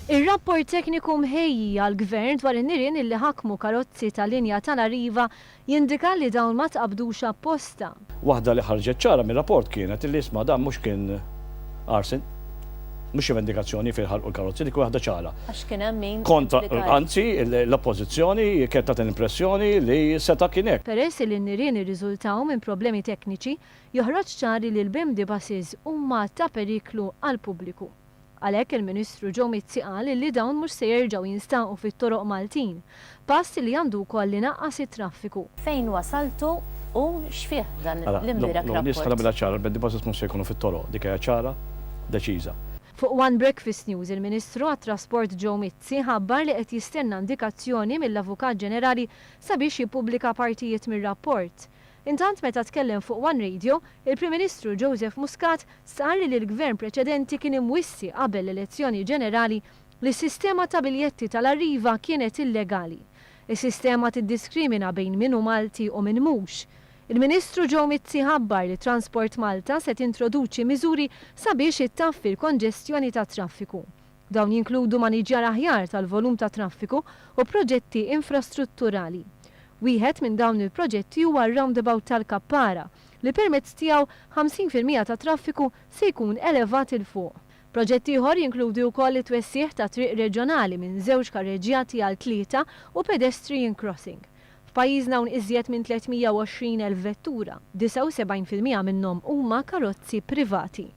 Ir-rapport tekniku mħejji għall-Gvern dwar in-nirien illi ħakmu karozzi tal-linja tal-Arriva jindika li dawn ma tqabdux apposta. Waħda li ħarġet ċara mir-rapport kienet li isma' dan mhux kien arsin, mhux vendikazzjoni fil-ħarqu l-karozzi, dik waħda ċara. Għax kien hemm min Kontra, anzi, l-oppożizzjoni kienet tagħti l-impressjoni li seta' kien hekk. Peress li n-nirien irriżultaw minn problemi tekniċi, joħroġ ċari li l-BMD buses huma ta' periklu għall-pubbliku. Għalhekk il-Ministru Joe Mizzi qal li dawn mhux se jerġgħu jinstaqgħu fit-toroq Maltin, pass li għandu wkoll inaqqas it-traffiku. Fejn wasaltu u x'fih dan l-imbirak rapport? Nies ħalabila ċara, l-BMD buses mhux se jkunu fit-toroq, dik hija ċara, deċiża. Fuq One Breakfast News, il-Ministru għat-Trasport Joe Mizzi ħabbar li qed jistenna indikazzjoni mill-Avukat Ġenerali sabiex jippubblika partijiet mir-rapport. Intant meta tkellem fuq One Radio, il-Prim Ministru Joseph Muscat sar li l-Gvern preċedenti kien imwissi qabel l-elezzjoni ġenerali li s-sistema ta' biljetti tal-Arriva kienet illegali. Is-sistema tiddiskrimina bejn min hu Malti u min mhux. Il-Ministru Joe Mizzi ħabbar li Transport Malta se tintroduċi miżuri sabiex ittaffi l-konġestjoni ta' traffiku. Dawn jinkludu maniġjar aħjar tal-volum ta' traffiku u proġetti infrastrutturali. Wieħed minn dawn il-proġetti huwa r-roundabout tal-Kappara li permezz tiegħu 50% ta' traffiku se jkun elevat il fuq. Proġetti ieħor jinkludi wkoll it-twessieħ ta' triq reġjonali minn 2 karreġġjati għal 3 u pedestrian crossing. F'pajjiżna hawn iżjed minn 320,000 vettura, 79% minnhom huma karozzi privati.